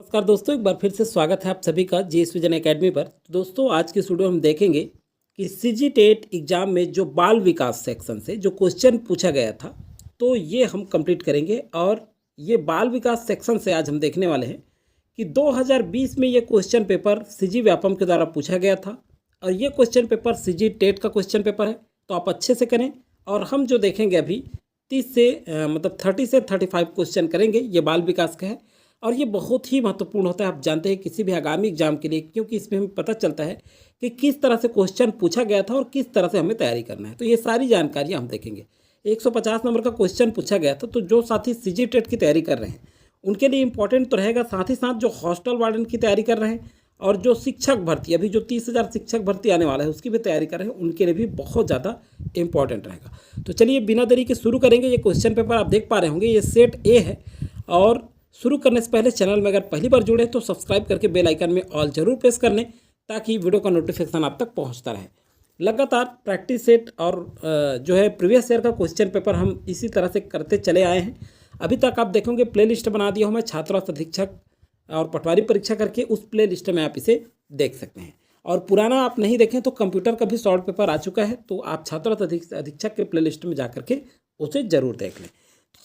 नमस्कार दोस्तों, एक बार फिर से स्वागत है आप सभी का जीएस विजन एकेडमी पर। दोस्तों, आज की इस वीडियो में हम देखेंगे कि सीजी टेट एग्जाम में जो बाल विकास सेक्शन से जो क्वेश्चन पूछा गया था, तो ये हम कंप्लीट करेंगे। और ये बाल विकास सेक्शन से आज हम देखने वाले हैं कि 2020 में ये क्वेश्चन पेपर सीजी व्यापम के द्वारा पूछा गया था और ये क्वेश्चन पेपर सीजी टेट का क्वेश्चन पेपर है। तो आप अच्छे से करें। और हम जो देखेंगे अभी 30 से 30 से 35 क्वेश्चन करेंगे, ये बाल विकास का है। और ये बहुत ही महत्वपूर्ण होता है, आप जानते हैं, किसी भी आगामी एग्जाम के लिए, क्योंकि इसमें हमें पता चलता है कि किस तरह से क्वेश्चन पूछा गया था और किस तरह से हमें तैयारी करना है। तो ये सारी जानकारियाँ हम देखेंगे। 150 नंबर का क्वेश्चन पूछा गया था, तो जो साथी सीजी टेट की तैयारी कर रहे हैं उनके लिए इंपॉर्टेंट तो रहेगा, साथ ही साथ जो हॉस्टल वार्डन की तैयारी कर रहे हैं और जो शिक्षक भर्ती, अभी जो 30,000 शिक्षक भर्ती आने वाला है उसकी भी तैयारी कर रहे हैं, उनके लिए भी बहुत ज़्यादा इंपॉर्टेंट रहेगा। तो चलिए बिना देरी के शुरू करेंगे। ये क्वेश्चन पेपर आप देख पा रहे होंगे, ये सेट ए है। और शुरू करने से पहले चैनल में अगर पहली बार जुड़े तो सब्सक्राइब करके बेल आइकन में ऑल जरूर प्रेस कर लें, ताकि वीडियो का नोटिफिकेशन आप तक पहुंचता रहे। लगातार प्रैक्टिस सेट और जो है प्रीवियस ईयर का क्वेश्चन पेपर हम इसी तरह से करते चले आए हैं। अभी तक आप देखेंगे प्लेलिस्ट बना दिया हूँ मैं, छात्रावास अधीक्षक और पटवारी परीक्षा करके, उस प्ले लिस्ट में आप इसे देख सकते हैं। और पुराना आप नहीं देखें तो कंप्यूटर का भी शॉर्ट पेपर आ चुका है, तो आप छात्रावास अधीक्षक के प्ले लिस्ट में जा करके उसे जरूर देख लें।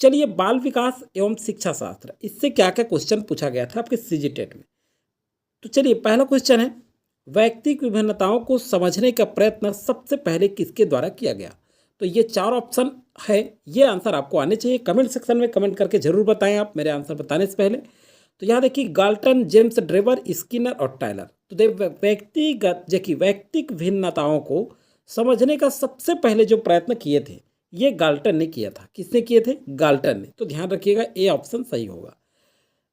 चलिए, बाल विकास एवं शिक्षा शास्त्र, इससे क्या क्या क्वेश्चन पूछा गया था आपके सीजी टेट में। तो चलिए, पहला क्वेश्चन है, वैयक्तिक विभिन्नताओं को समझने का प्रयत्न सबसे पहले किसके द्वारा किया गया। तो ये 4 ऑप्शन है, ये आंसर आपको आने चाहिए। कमेंट सेक्शन में कमेंट करके जरूर बताएं आप मेरे आंसर बताने से पहले। तो यहाँ देखिए, गाल्टन, जेम्स ड्रेवर, स्किनर और टायलर। तो वैयक्तिक भिन्नताओं को समझने का सबसे पहले जो प्रयत्न किए थे, ये गाल्टन ने किया था। किसने किए थे? गाल्टन ने। तो ध्यान रखिएगा, ए ऑप्शन सही होगा।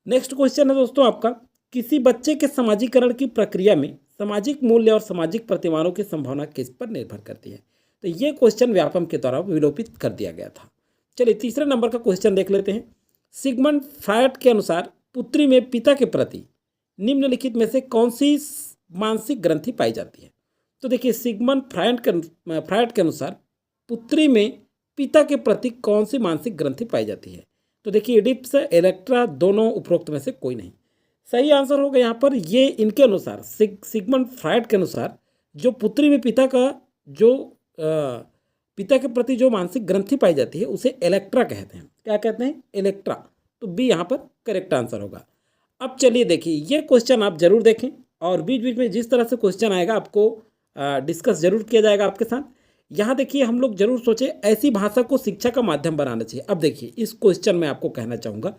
नेक्स्ट क्वेश्चन है दोस्तों आपका, किसी बच्चे के समाजीकरण की प्रक्रिया में सामाजिक मूल्य और सामाजिक प्रतिमानों की संभावना किस पर निर्भर करती है। तो ये क्वेश्चन व्यापम के द्वारा विलोपित कर दिया गया था। चलिए, तीसरे नंबर का क्वेश्चन देख लेते हैं। सिगमंड फ्रायड के अनुसार पुत्री में पिता के प्रति निम्नलिखित में से कौन सी मानसिक ग्रंथि पाई जाती है। तो देखिए, सिगमंड फ्रायड के अनुसार पुत्री में पिता के प्रति कौन सी मानसिक ग्रंथि पाई जाती है। तो देखिए, इडिप्स, इलेक्ट्रा, दोनों उपरोक्त में से कोई नहीं। सही आंसर होगा यहाँ पर, ये इनके अनुसार, सिगमंड फ्रायड के अनुसार, जो पुत्री में पिता के प्रति जो मानसिक ग्रंथि पाई जाती है उसे इलेक्ट्रा कहते हैं। क्या कहते हैं? इलेक्ट्रा। तो बी यहाँ पर करेक्ट आंसर होगा। अब चलिए देखिए, ये क्वेश्चन आप जरूर देखें और बीच बीच में जिस तरह से क्वेश्चन आएगा आपको डिस्कस जरूर किया जाएगा आपके साथ। यहाँ देखिए, हम लोग जरूर सोचें, ऐसी भाषा को शिक्षा का माध्यम बनाना चाहिए। अब देखिए, इस क्वेश्चन में आपको कहना चाहूँगा,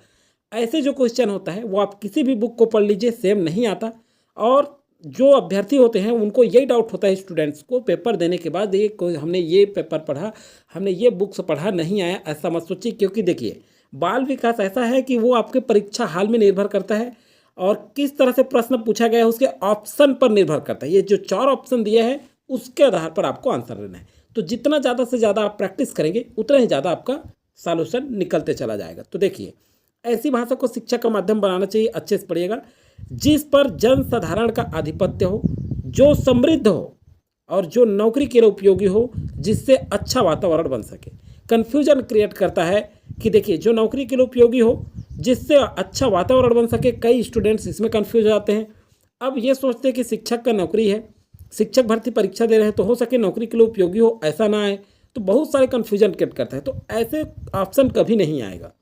ऐसे जो क्वेश्चन होता है वो आप किसी भी बुक को पढ़ लीजिए, सेम नहीं आता। और जो अभ्यर्थी होते हैं उनको यही डाउट होता है, स्टूडेंट्स को पेपर देने के बाद, ये कोई हमने ये पेपर पढ़ा, हमने ये बुक्स पढ़ा, नहीं आया, ऐसा मत सोचिए। क्योंकि देखिए, बाल विकास ऐसा है कि वो आपके परीक्षा हाल में निर्भर करता है और किस तरह से प्रश्न पूछा गया है उसके ऑप्शन पर निर्भर करता है। ये जो 4 ऑप्शन दिए हैं उसके आधार पर आपको आंसर देना है। तो जितना ज़्यादा से ज़्यादा आप प्रैक्टिस करेंगे उतना ही ज़्यादा आपका सॉल्यूशन निकलते चला जाएगा। तो देखिए, ऐसी भाषा को शिक्षा का माध्यम बनाना चाहिए, अच्छे से पढ़िएगा, जिस पर जनसाधारण का आधिपत्य हो, जो समृद्ध हो और जो नौकरी के लिए उपयोगी हो, जिससे अच्छा वातावरण बन सके। कन्फ्यूजन क्रिएट करता है कि देखिए, जो नौकरी के लिए उपयोगी हो, जिससे अच्छा वातावरण बन सके, कई स्टूडेंट्स इसमें कन्फ्यूज जाते हैं। अब ये सोचते हैं कि शिक्षक का नौकरी है, शिक्षक भर्ती परीक्षा दे रहे हैं, तो हो सके नौकरी के लिए उपयोगी हो, ऐसा ना आए। तो बहुत सारे कन्फ्यूजन क्रिएट करता है। तो ऐसे ऑप्शन कभी नहीं आएगा।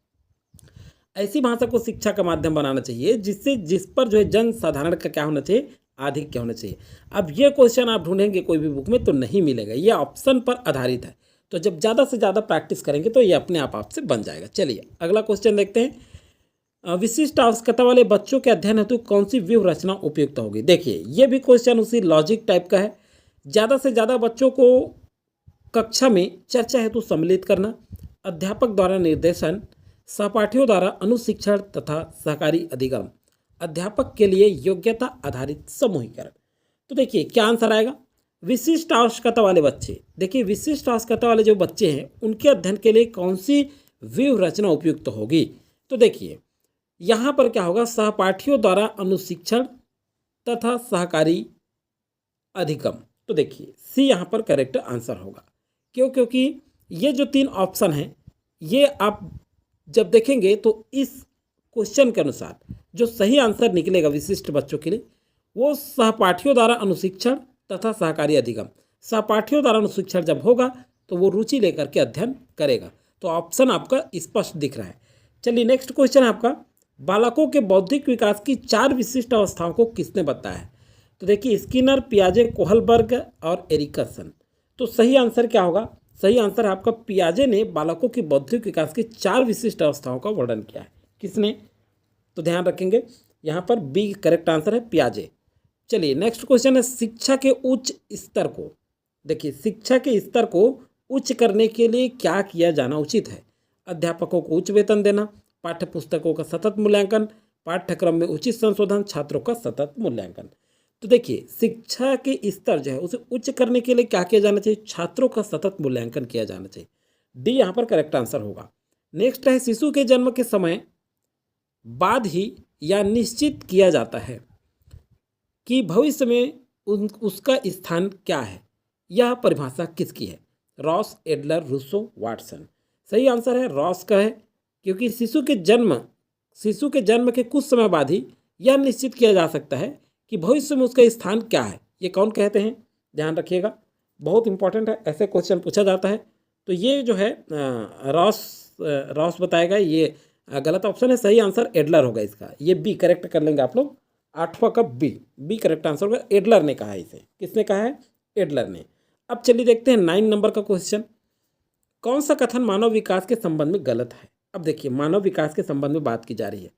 ऐसी भाषा को शिक्षा का माध्यम बनाना चाहिए जिस पर जो है जनसाधारण का क्या होना चाहिए, आधिक्य होना चाहिए। अब ये क्वेश्चन आप ढूंढेंगे कोई भी बुक में तो नहीं मिलेगा, ये ऑप्शन पर आधारित है। तो जब ज़्यादा से ज़्यादा प्रैक्टिस करेंगे तो ये अपने आप आपसे बन जाएगा। चलिए, अगला क्वेश्चन देखते हैं। विशिष्ट आवश्यकता वाले बच्चों के अध्ययन हेतु कौन सी व्यूह रचना उपयुक्त होगी। देखिए, ये भी क्वेश्चन उसी लॉजिक टाइप का है। ज़्यादा से ज़्यादा बच्चों को कक्षा में चर्चा हेतु सम्मिलित करना, अध्यापक द्वारा निर्देशन, सहपाठियों द्वारा अनुशिक्षण तथा सहकारी अधिगम, अध्यापक के लिए योग्यता आधारित समूहीकरण। तो देखिए, क्या आंसर आएगा? विशिष्ट आवश्यकता वाले बच्चे। देखिए, विशिष्ट आवश्यकता वाले जो बच्चे हैं उनके अध्ययन के लिए कौन सी व्यूह रचना उपयुक्त होगी। तो देखिए, यहाँ पर क्या होगा, सहपाठियों द्वारा अनुशिक्षण तथा सहकारी अधिगम। तो देखिए, सी यहाँ पर करेक्ट आंसर होगा। क्योंकि ये जो 3 ऑप्शन हैं, ये आप जब देखेंगे तो इस क्वेश्चन के अनुसार जो सही आंसर निकलेगा विशिष्ट बच्चों के लिए वो सहपाठियों द्वारा अनुशिक्षण तथा सहकारी अधिगम। सहपाठियों द्वारा अनुशिक्षण जब होगा तो वो रुचि लेकर के अध्ययन करेगा। तो ऑप्शन आपका स्पष्ट दिख रहा है। चलिए नेक्स्ट क्वेश्चन है आपका, बालकों के बौद्धिक विकास की 4 विशिष्ट अवस्थाओं को किसने बताया है? तो देखिए स्किनर, पियाजे, कोहलबर्ग और एरिकसन। तो सही आंसर क्या होगा? सही आंसर है आपका पियाजे ने बालकों की बौद्धिक विकास की 4 विशिष्ट अवस्थाओं का वर्णन किया है। किसने? तो ध्यान रखेंगे यहाँ पर बी करेक्ट आंसर है, पियाजे। चलिए नेक्स्ट क्वेश्चन है, शिक्षा के उच्च स्तर को, देखिए शिक्षा के स्तर को उच्च करने के लिए क्या किया जाना उचित है? अध्यापकों को उच्च वेतन देना, पाठ्य पुस्तकों का सतत मूल्यांकन, पाठ्यक्रम में उचित संशोधन, छात्रों का सतत मूल्यांकन। तो देखिए शिक्षा के स्तर जो है उसे उच्च करने के लिए क्या किया जाना चाहिए? छात्रों का सतत मूल्यांकन किया जाना चाहिए। डी यहाँ पर करेक्ट आंसर होगा। नेक्स्ट है, शिशु के जन्म के समय बाद ही या निश्चित किया जाता है कि भविष्य में उसका स्थान क्या है? यह परिभाषा किसकी है? Ross, Adler, Rousseau, Watson. सही आंसर है रॉस का है, क्योंकि शिशु के जन्म के कुछ समय बाद ही यह निश्चित किया जा सकता है कि भविष्य में उसका स्थान क्या है। ये कौन कहते हैं? ध्यान रखिएगा, बहुत इंपॉर्टेंट है, ऐसे क्वेश्चन पूछा जाता है। तो ये जो है रॉस बताएगा, ये गलत ऑप्शन है। सही आंसर एडलर होगा इसका। ये बी करेक्ट कर लेंगे आप लोग, 8वां का बी करेक्ट आंसर होगा। एडलर ने कहा है इसे। किसने कहा है? एडलर ने। अब चलिए देखते हैं 9 नंबर का क्वेश्चन, कौन सा कथन मानव विकास के संबंध में गलत है? अब देखिए मानव विकास के संबंध में बात की जा रही है,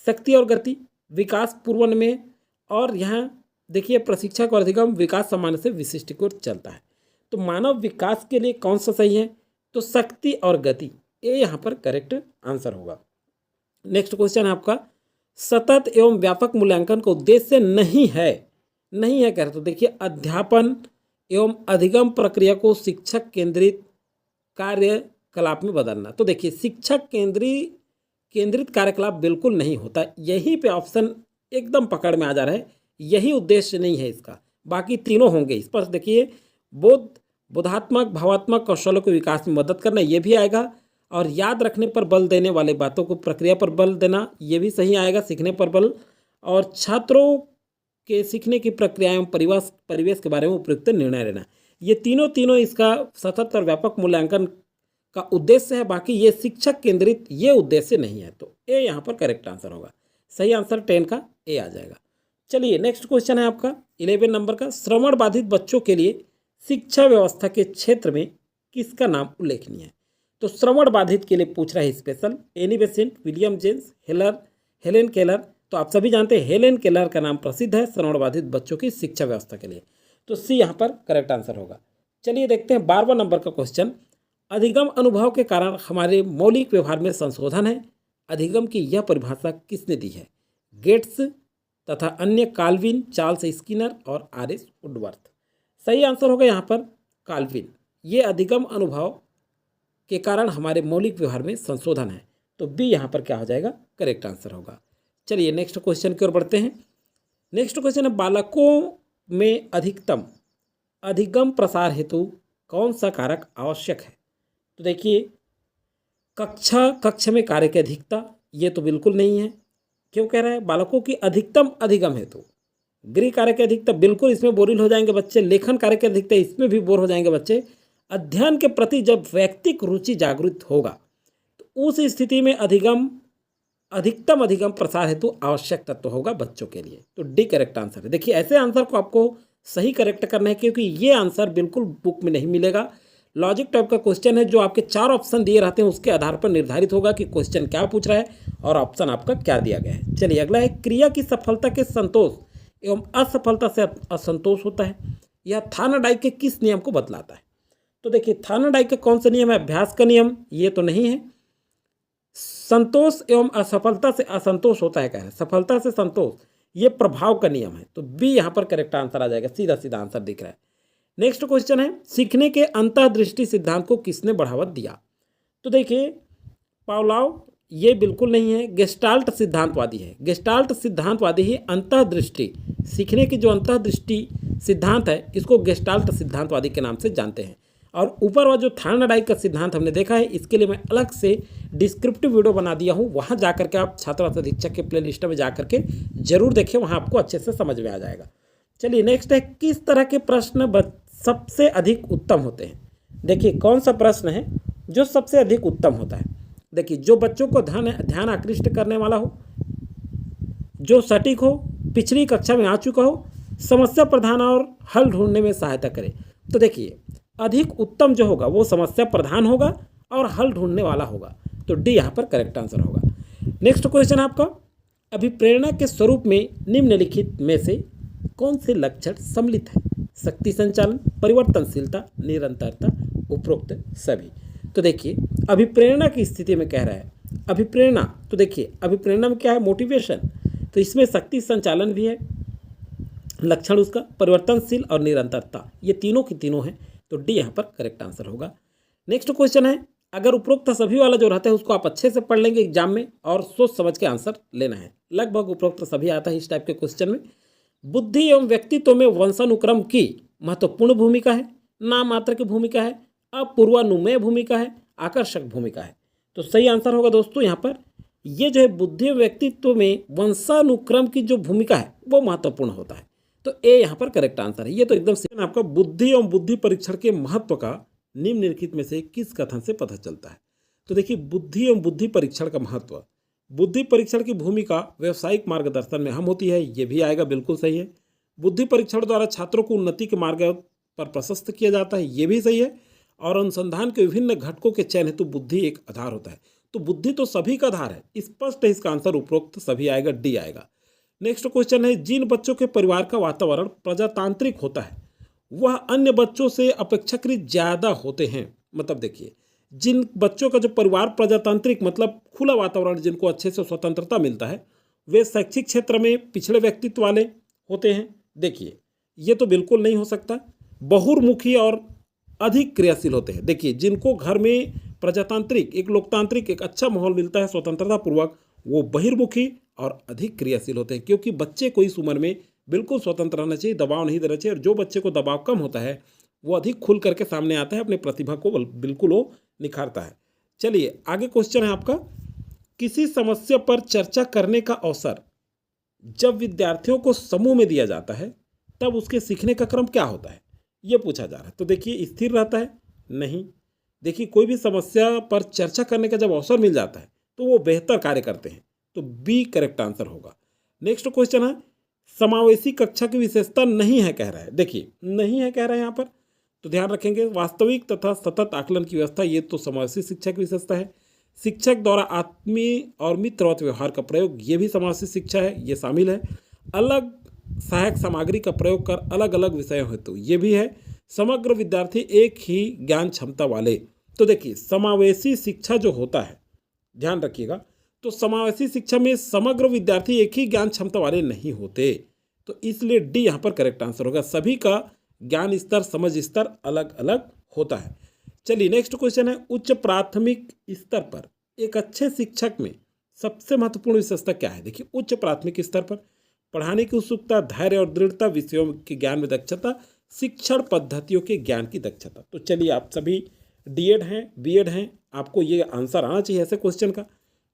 शक्ति और गति, विकास पूर्वन में, और यहाँ देखिए प्रशिक्षक और अधिगम, विकास सामान्य से विशिष्ट की ओर चलता है। तो मानव विकास के लिए कौन सा सही है? तो शक्ति और गति, ये यहाँ पर करेक्ट आंसर होगा। नेक्स्ट क्वेश्चन है आपका, सतत एवं व्यापक मूल्यांकन का उद्देश्य नहीं है कह रहे। तो देखिए अध्यापन एवं अधिगम प्रक्रिया को शिक्षक केंद्रित कार्यकलाप में बदलना। तो देखिए शिक्षक केंद्रित कार्यकलाप बिल्कुल नहीं होता। यहीं पे ऑप्शन एकदम पकड़ में आ जा रहा है, यही उद्देश्य नहीं है इसका, बाकी तीनों होंगे इस पर। देखिए बोधात्मक, भावात्मक कौशलों के विकास में मदद करना, ये भी आएगा, और याद रखने पर बल देने वाले बातों को, प्रक्रिया पर बल देना, ये भी सही आएगा, सीखने पर बल, और छात्रों के सीखने की प्रक्रिया एवं परिवेश के बारे में उपयुक्त निर्णय लेना, ये तीनों इसका सतत और व्यापक मूल्यांकन का उद्देश्य है। बाकी ये शिक्षक केंद्रित ये उद्देश्य नहीं है। तो ए यहाँ पर करेक्ट आंसर होगा। सही आंसर 10 का ए आ जाएगा। चलिए नेक्स्ट क्वेश्चन है आपका 11 नंबर का, श्रवण बाधित बच्चों के लिए शिक्षा व्यवस्था के क्षेत्र में किसका नाम उल्लेखनीय है? तो श्रवण बाधित के लिए पूछ रहा है special, Annie Besant, William James, Helen Keller. तो आप सभी जानते हैं हेलेन केलर का नाम प्रसिद्ध है श्रवण बाधित बच्चों की शिक्षा व्यवस्था के लिए। तो सी यहाँ पर करेक्ट आंसर होगा। चलिए देखते हैं 12वां नंबर का क्वेश्चन, अधिगम अनुभव के कारण हमारे मौलिक व्यवहार में संशोधन है। अधिगम की यह परिभाषा किसने दी है? गेट्स तथा अन्य, काल्विन, चार्ल्स स्किनर और आर.एस. वुडवर्थ। सही आंसर होगा यहाँ पर काल्विन। ये अधिगम अनुभव के कारण हमारे मौलिक व्यवहार में संशोधन है। तो बी यहाँ पर क्या हो जाएगा? करेक्ट आंसर होगा। चलिए नेक्स्ट क्वेश्चन की ओर बढ़ते हैं। नेक्स्ट क्वेश्चन है, बालकों में अधिगम प्रसार हेतु कौन सा कारक आवश्यक है? तो देखिए कक्षा में कार्य की अधिकता, ये तो बिल्कुल नहीं है। क्यों कह रहा है? बालकों की अधिकतम अधिगम हेतु गृह कार्य की अधिकता, बिल्कुल इसमें बोरिल हो जाएंगे बच्चे। लेखन कार्य की अधिकता, इसमें भी बोर हो जाएंगे बच्चे। अध्ययन के प्रति जब व्यक्तिक रुचि जागृत होगा तो उस स्थिति में अधिकतम अधिगम प्रसार हेतु आवश्यक तत्व होगा बच्चों के लिए। तो डी करेक्ट आंसर है। देखिए ऐसे आंसर को आपको सही करेक्ट करना है, क्योंकि ये आंसर बिल्कुल बुक में नहीं मिलेगा। लॉजिक टाइप का क्वेश्चन है, जो आपके 4 ऑप्शन दिए रहते हैं उसके आधार पर निर्धारित होगा कि क्वेश्चन क्या पूछ रहा है और ऑप्शन आपका क्या दिया गया है। चलिए अगला है, क्रिया की सफलता के संतोष एवं असफलता से असंतोष होता है। यह थार्नडाइक के किस नियम को बतलाता है? तो देखिए थार्नडाइक का कौन सा नियम है? अभ्यास का नियम, ये तो नहीं है। संतोष एवं असफलता से असंतोष होता है, कह रहे हैं सफलता से संतोष, ये प्रभाव का नियम है। तो बी यहाँ पर करेक्ट आंसर आ जाएगा, सीधा आंसर दिख रहा है। नेक्स्ट क्वेश्चन है, सीखने के अंतःदृष्टि सिद्धांत को किसने बढ़ावा दिया? तो देखिए पावलोव, ये बिल्कुल नहीं है। गेस्टाल्ट सिद्धांतवादी है। गेस्टाल्ट सिद्धांतवादी ही अंतःदृष्टि, सीखने की जो अंतःदृष्टि सिद्धांत है इसको गेस्टाल्ट सिद्धांतवादी के नाम से जानते हैं। और ऊपर वाला जो थर्मोडायनामिक का सिद्धांत हमने देखा है, इसके लिए मैं अलग से डिस्क्रिप्टिव वीडियो बना दिया हूँ, वहाँ जा करके आप छात्र अधीक्षक के प्ले लिस्ट में जा करके जरूर देखें, वहाँ आपको अच्छे से समझ में आ जाएगा। चलिए नेक्स्ट है, किस तरह के प्रश्न सबसे अधिक उत्तम होते हैं। देखिए कौन सा प्रश्न है जो सबसे अधिक उत्तम होता है। देखिए जो बच्चों को ध्यान आकृष्ट करने वाला हो, जो सटीक हो, पिछली कक्षा में आ चुका हो, समस्या प्रधान और हल ढूंढने में सहायता करे। तो देखिए अधिक उत्तम जो होगा वो समस्या प्रधान होगा और हल ढूंढने वाला होगा, तो डी यहाँ पर करेक्ट आंसर होगा। नेक्स्ट क्वेश्चन आपका, अभिप्रेरणा के स्वरूप में निम्नलिखित में से कौन से लक्षण सम्मिलित है। शक्ति संचालन, परिवर्तनशीलता, निरंतरता, उपरोक्त सभी। तो देखिए अभिप्रेरणा की स्थिति में कह रहा है, अभिप्रेरणा, तो देखिए अभिप्रेरणा में क्या है, मोटिवेशन, तो इसमें शक्ति संचालन भी है लक्षण उसका, परिवर्तनशील और निरंतरता, ये तीनों की तीनों हैं, तो डी यहाँ पर करेक्ट आंसर होगा। नेक्स्ट क्वेश्चन है, अगर उपरोक्त सभी वाला जो रहता है उसको आप अच्छे से पढ़ लेंगे एग्जाम में और सोच समझ के आंसर लेना है। लगभग उपरोक्त सभी आता है इस टाइप के क्वेश्चन में। बुद्धि एवं व्यक्तित्व में वंशानुक्रम की महत्वपूर्ण भूमिका है, नाम मात्र की भूमिका है, अपूर्वानुमेय भूमिका है, आकर्षक भूमिका है। तो सही आंसर होगा दोस्तों यहाँ पर ये जो है बुद्धि एवं व्यक्तित्व में वंशानुक्रम की जो भूमिका है वो महत्वपूर्ण होता है, तो ए यहाँ पर करेक्ट आंसर है। ये तो एकदम सही। आपका बुद्धि एवं बुद्धि परीक्षण के महत्व का निम्नलिखित में से किस कथन से पता चलता है। तो देखिए बुद्धि एवं बुद्धि परीक्षण का महत्व, बुद्धि परीक्षण की भूमिका व्यवसायिक मार्गदर्शन में अहम होती है, ये भी आएगा, बिल्कुल सही है। बुद्धि परीक्षण द्वारा छात्रों को उन्नति के मार्ग पर प्रशस्त किया जाता है, ये भी सही है। और अनुसंधान के विभिन्न घटकों के चयन हेतु बुद्धि एक आधार होता है, तो बुद्धि तो सभी का आधार है, स्पष्ट है इसका आंसर उपरोक्त सभी आएगा, डी आएगा। नेक्स्ट क्वेश्चन है, जिन बच्चों के परिवार का वातावरण प्रजातांत्रिक होता है वह अन्य बच्चों से अपेक्षाकृत ज़्यादा होते हैं। मतलब देखिए जिन बच्चों का जो परिवार प्रजातांत्रिक मतलब खुला वातावरण, जिनको अच्छे से स्वतंत्रता मिलता है, वे शैक्षिक क्षेत्र में पिछड़े व्यक्तित्व वाले होते हैं। देखिए ये तो बिल्कुल नहीं हो सकता, बहुमुखी और अधिक क्रियाशील होते हैं। देखिए जिनको घर में प्रजातांत्रिक, एक लोकतांत्रिक, एक अच्छा माहौल मिलता है स्वतंत्रता पूर्वक, वो बहिर्मुखी और अधिक क्रियाशील होते हैं, क्योंकि बच्चे को इस उम्र में बिल्कुल स्वतंत्र रहना चाहिए, दबाव नहीं देना चाहिए। और जो बच्चे को दबाव कम होता है वो अधिक खुल करके सामने आता है, अपने प्रतिभा को बिल्कुल वो निखारता है। चलिए आगे क्वेश्चन है आपका, किसी समस्या पर चर्चा करने का अवसर जब विद्यार्थियों को समूह में दिया जाता है तब उसके सीखने का क्रम क्या होता है, ये पूछा जा रहा है। तो देखिए स्थिर रहता है, नहीं। देखिए कोई भी समस्या पर चर्चा करने का जब अवसर मिल जाता है तो वो बेहतर कार्य करते हैं, तो बी करेक्ट आंसर होगा। नेक्स्ट क्वेश्चन है, समावेशी कक्षा की विशेषता नहीं है कह रहा है। देखिए नहीं है कह रहा है यहाँ पर, तो ध्यान रखेंगे वास्तविक तथा सतत आकलन की व्यवस्था, ये तो समावेशी शिक्षा की विशेषता है। शिक्षक द्वारा आत्मीय और मित्रवत व्यवहार का प्रयोग, ये भी समावेशी शिक्षा है, ये शामिल है। अलग सहायक सामग्री का प्रयोग कर अलग अलग विषयों हेतु, ये भी है। समग्र विद्यार्थी एक ही ज्ञान क्षमता वाले, तो देखिए समावेशी शिक्षा जो होता है, ध्यान रखिएगा, तो समावेशी शिक्षा में समग्र विद्यार्थी एक ही ज्ञान क्षमता वाले नहीं होते, तो इसलिए डी यहाँ पर करेक्ट आंसर होगा। सभी का ज्ञान स्तर, समझ स्तर अलग अलग होता है। चलिए नेक्स्ट क्वेश्चन है, उच्च प्राथमिक स्तर पर एक अच्छे शिक्षक में सबसे महत्वपूर्ण विशेषता क्या है। देखिए उच्च प्राथमिक स्तर पर पढ़ाने की उत्सुकता, धैर्य और दृढ़ता, विषयों के ज्ञान में दक्षता, शिक्षण पद्धतियों के ज्ञान की दक्षता। तो चलिए आप सभी डीएड हैं, बीएड हैं, आपको ये आंसर आना चाहिए ऐसे क्वेश्चन का।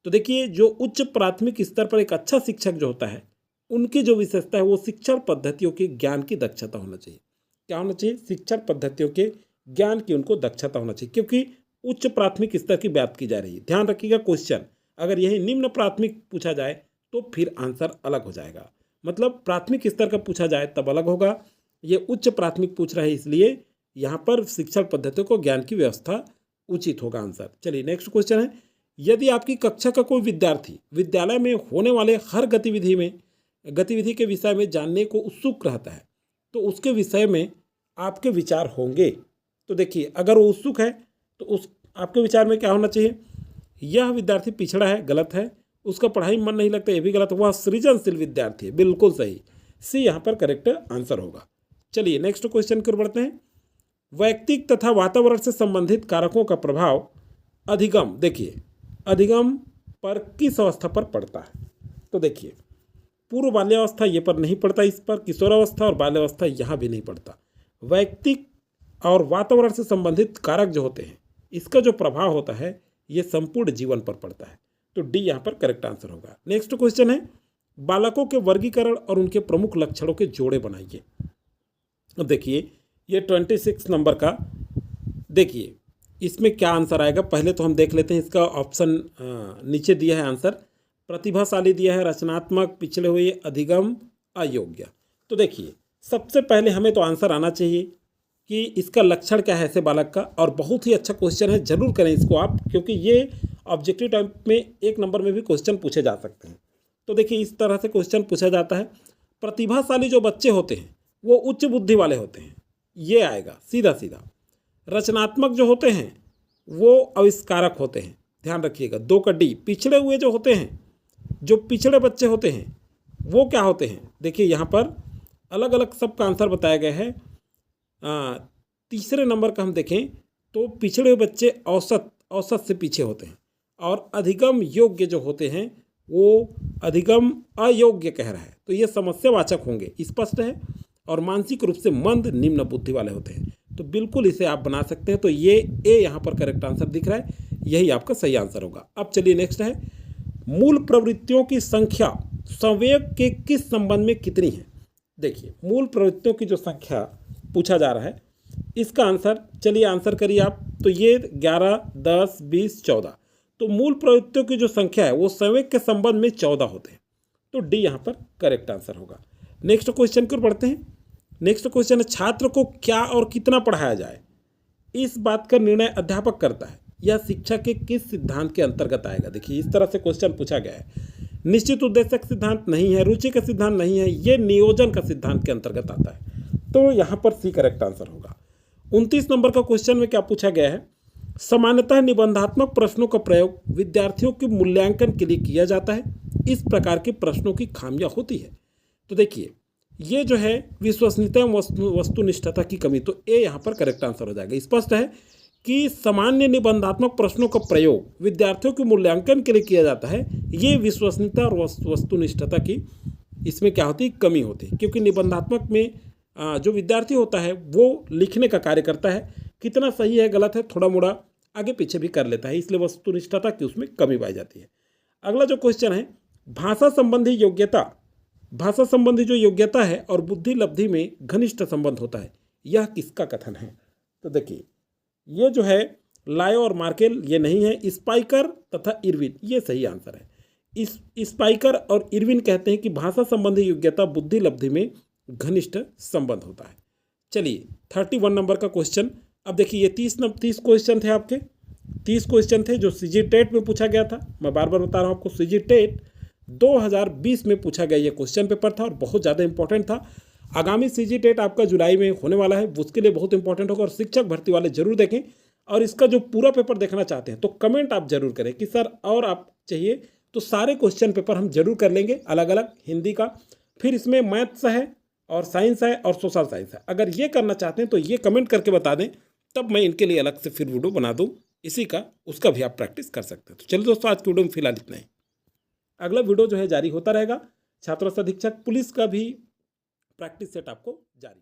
तो देखिए जो उच्च प्राथमिक स्तर पर एक अच्छा शिक्षक जो होता है उनकी जो विशेषता है वो शिक्षण पद्धतियों के ज्ञान की दक्षता होना चाहिए। क्या होना चाहिए, शिक्षण पद्धतियों के ज्ञान की उनको दक्षता होना चाहिए, क्योंकि उच्च प्राथमिक स्तर की बात की जा रही है। ध्यान रखिएगा क्वेश्चन अगर यही निम्न प्राथमिक पूछा जाए तो फिर आंसर अलग हो जाएगा, मतलब प्राथमिक स्तर का पूछा जाए तब अलग होगा, ये उच्च प्राथमिक पूछ रहा है इसलिए यहाँ पर शिक्षण पद्धतियों को ज्ञान की व्यवस्था उचित होगा आंसर। चलिए नेक्स्ट क्वेश्चन है, यदि आपकी कक्षा का कोई विद्यार्थी विद्यालय में होने वाले हर गतिविधि के विषय में जानने को उत्सुक रहता है तो उसके विषय में आपके विचार होंगे। तो देखिए अगर वो उत्सुक है तो उस आपके विचार में क्या होना चाहिए, यह विद्यार्थी पिछड़ा है, गलत है। उसका पढ़ाई में मन नहीं लगता, ये भी गलत। वह सृजनशील विद्यार्थी है, बिल्कुल सही, सी यहाँ पर करेक्ट आंसर होगा। चलिए नेक्स्ट क्वेश्चन की ओर बढ़ते हैं, वैयक्तिक तथा वातावरण से संबंधित कारकों का प्रभाव अधिगम, देखिए अधिगम पर किस अवस्था पर पड़ता है। तो देखिए पूर्व बाल्यावस्था ये पर नहीं पड़ता, इस पर किशोरावस्था और बाल्यावस्था यहाँ भी नहीं पड़ता। वैयक्तिक और वातावरण से संबंधित कारक जो होते हैं इसका जो प्रभाव होता है ये संपूर्ण जीवन पर पड़ता है। तो डी यहाँ पर करेक्ट आंसर होगा। नेक्स्ट क्वेश्चन है बालकों के वर्गीकरण और उनके प्रमुख लक्षणों के जोड़े बनाइए। अब देखिए ये 26 नंबर का देखिए इसमें क्या आंसर आएगा। पहले तो हम देख लेते हैं इसका ऑप्शन नीचे दिया है आंसर। प्रतिभाशाली दिया है, रचनात्मक, पिछड़े हुए, अधिगम, अयोग्य। तो देखिए सबसे पहले हमें तो आंसर आना चाहिए कि इसका लक्षण क्या है ऐसे बालक का। और बहुत ही अच्छा क्वेश्चन है, जरूर करें इसको आप, क्योंकि ये ऑब्जेक्टिव टाइप में 1 नंबर में भी क्वेश्चन पूछे जा सकते हैं। तो देखिए इस तरह से क्वेश्चन पूछा जाता है। प्रतिभाशाली जो बच्चे होते हैं वो उच्च बुद्धि वाले होते हैं, ये आएगा सीधा सीधा। रचनात्मक जो होते हैं वो आविष्कारक होते हैं, ध्यान रखिएगा। 2 का डी। पिछड़े हुए जो होते हैं, जो पिछड़े बच्चे होते हैं वो क्या होते हैं, देखिए यहाँ पर अलग अलग सबका आंसर बताया गया है। तीसरे नंबर का हम देखें तो पिछड़े हुए बच्चे औसत से पीछे होते हैं। और अधिगम योग्य जो होते हैं वो अधिगम अयोग्य कह रहा है, तो ये समस्यावाचक होंगे, स्पष्ट है। और मानसिक रूप से मंद निम्न बुद्धि वाले होते हैं, तो बिल्कुल इसे आप बना सकते हैं। तो ये ए यहाँ पर करेक्ट आंसर दिख रहा है, यही आपका सही आंसर होगा। अब चलिए नेक्स्ट है मूल प्रवृत्तियों की संख्या संवेग के किस संबंध में कितनी है। देखिए मूल प्रवृत्तियों की जो संख्या पूछा जा रहा है इसका आंसर, चलिए आंसर करिए आप। तो ये 11, 10, 20, 14। तो मूल प्रवृत्तियों की जो संख्या है वो संवेग के संबंध में 14 होते हैं, तो डी यहाँ पर करेक्ट आंसर होगा। नेक्स्ट क्वेश्चन की ओर बढ़ते हैं। नेक्स्ट क्वेश्चन है छात्र को क्या और कितना पढ़ाया जाए, इस बात का निर्णय अध्यापक करता है, यह शिक्षा के किस सिद्धांत के अंतर्गत आएगा। देखिए इस तरह से क्वेश्चन पूछा गया है। निश्चित उद्देश्य सिद्धांत नहीं है, रुचि का सिद्धांत नहीं है, ये नियोजन का सिद्धांत के अंतर्गत आता है, तो यहाँ पर सी करेक्ट आंसर होगा। 29 नंबर का क्वेश्चन में क्या पूछा गया है, सामान्यतः निबंधात्मक प्रश्नों का प्रयोग विद्यार्थियों के मूल्यांकन के लिए किया जाता है, इस प्रकार के प्रश्नों की खामियां होती है। तो देखिए ये जो है विश्वसनीयता वस्तुनिष्ठता की कमी, तो ए यहाँ पर करेक्ट आंसर हो जाएगा। स्पष्ट है कि सामान्य निबंधात्मक प्रश्नों का प्रयोग विद्यार्थियों के मूल्यांकन के लिए किया जाता है, ये विश्वसनीयता और वस्तुनिष्ठता की इसमें क्या होती है, कमी होती है। क्योंकि निबंधात्मक में जो विद्यार्थी होता है वो लिखने का कार्य करता है, कितना सही है गलत है थोड़ा मोड़ा आगे पीछे भी कर लेता है, इसलिए वस्तुनिष्ठता की उसमें कमी पाई जाती है। अगला जो क्वेश्चन है भाषा संबंधी योग्यता, भाषा संबंधी जो योग्यता है और बुद्धि लब्धि में घनिष्ठ संबंध होता है, यह किसका कथन है। तो देखिए ये जो है लायो और मार्केल ये नहीं है, स्पाइकर तथा इरविन ये सही आंसर है। इस स्पाइकर और इरविन कहते हैं कि भाषा संबंधी योग्यता बुद्धि लब्धि में घनिष्ठ संबंध होता है। चलिए 31 नंबर का क्वेश्चन। अब देखिए ये 30 क्वेश्चन थे आपके, 30 क्वेश्चन थे जो सीजी टेट में पूछा गया था। मैं बार बार बता रहा हूँ आपको, सीजी टेट 2020 में पूछा गया ये क्वेश्चन पेपर था और बहुत ज़्यादा इंपॉर्टेंट था। आगामी सीजी टेट आपका जुलाई में होने वाला है, उसके लिए बहुत इंपॉर्टेंट होगा। और शिक्षक भर्ती वाले जरूर देखें, और इसका जो पूरा पेपर देखना चाहते हैं तो कमेंट आप जरूर करें कि सर और आप चाहिए तो सारे क्वेश्चन पेपर हम जरूर कर लेंगे अलग अलग। हिंदी का, फिर इसमें मैथ्स है और साइंस है और सोशल साइंस है। अगर ये करना चाहते हैं तो ये कमेंट करके बता दें, तब मैं इनके लिए अलग से फिर वीडियो बना दूँ इसी का, उसका भी आप प्रैक्टिस कर सकते हैं। तो चलिए दोस्तों आज की वीडियो में फिलहाल इतना ही। अगला वीडियो जो है जारी होता रहेगा। छात्र अधीक्षक पुलिस का भी प्रैक्टिस सेट आपको जारी